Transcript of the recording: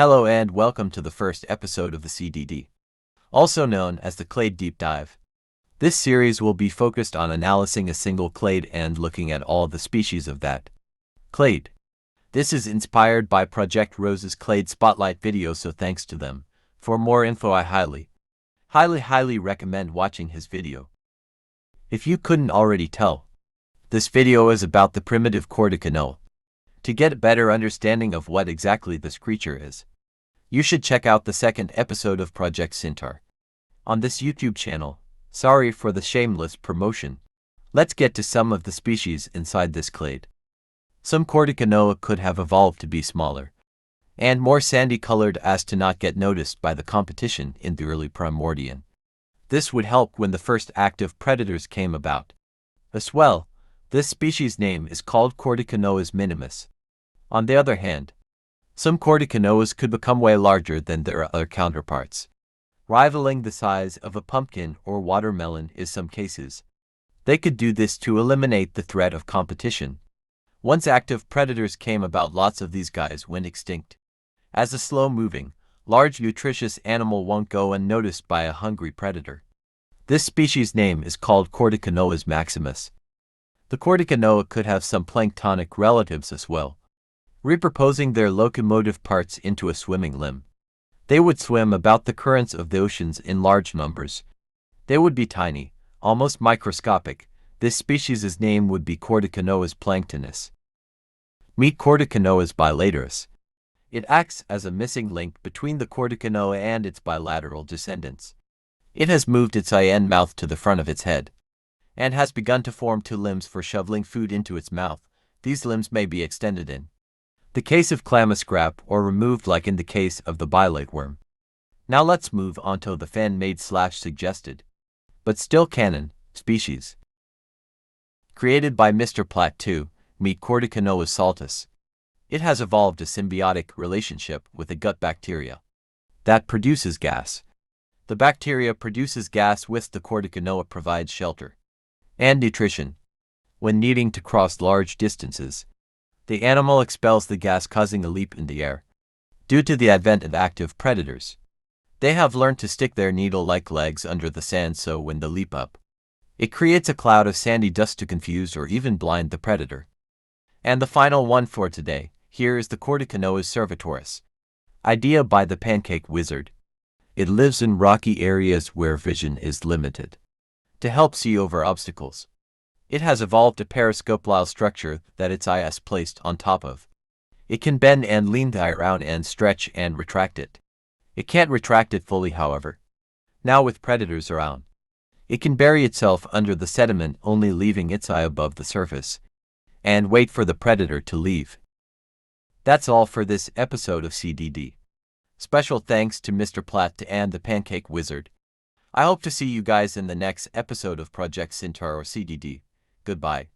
Hello and welcome to the first episode of the CDD, also known as the Clade Deep Dive. This series will be focused on analyzing a single clade and looking at all the species of that clade. This is inspired by Project Rose's Clade Spotlight video, so thanks to them. For more info, I highly recommend watching his video. If you couldn't already tell, this video is about the primitive kordakanoa. To get a better understanding of what exactly this creature is, you should check out the second episode of Project Syntar on this YouTube channel. Sorry for the shameless promotion. Let's get to some of the species inside this clade. Some kordakanoa could have evolved to be smaller and more sandy-colored as to not get noticed by the competition in the early Primordian. This would help when the first active predators came about. As well, this species name is called kordakanoas minimus. On the other hand, some kordakanoas could become way larger than their other counterparts, rivaling the size of a pumpkin or watermelon in some cases. They could do this to eliminate the threat of competition. Once active predators came about, lots of these guys went extinct, as a slow-moving, large nutritious animal won't go unnoticed by a hungry predator. This species name is called kordakanoas maximus. The kordakanoa could have some planktonic relatives as well, repurposing their locomotive parts into a swimming limb. They would swim about the currents of the oceans in large numbers. They would be tiny, almost microscopic. This species' name would be kordakanoas planktonus. Meet kordakanoas bilaterus. It acts as a missing link between the kordakanoa and its bilateral descendants. It has moved its eye and mouth to the front of its head, and has begun to form two limbs for shoveling food into its mouth. These limbs may be extended in the case of clam scrap or removed like in the case of the bilate worm. Now let's move on to the fan-made / suggested, but still canon, species. Created by Mr. Platt 2, meet kordakanoas saltus. It has evolved a symbiotic relationship with a gut bacteria that produces gas. The bacteria produces gas which the kordakanoa provides shelter and nutrition. When needing to cross large distances, the animal expels the gas, causing a leap in the air. Due to the advent of active predators, they have learned to stick their needle-like legs under the sand, so when they leap up, it creates a cloud of sandy dust to confuse or even blind the predator. And the final one for today, here is the kordakanoas servitoris. Idea by the pancake wizard. It lives in rocky areas where vision is limited, to help see over obstacles. It has evolved a periscopal structure that its eye is placed on top of. It can bend and lean the eye around and stretch and retract it. It can't retract it fully, however. Now with predators around, it can bury itself under the sediment, only leaving its eye above the surface, and wait for the predator to leave. That's all for this episode of CDD. Special thanks to Mr. Platt and the Pancake Wizard. I hope to see you guys in the next episode of Project Syntar or CDD. Goodbye.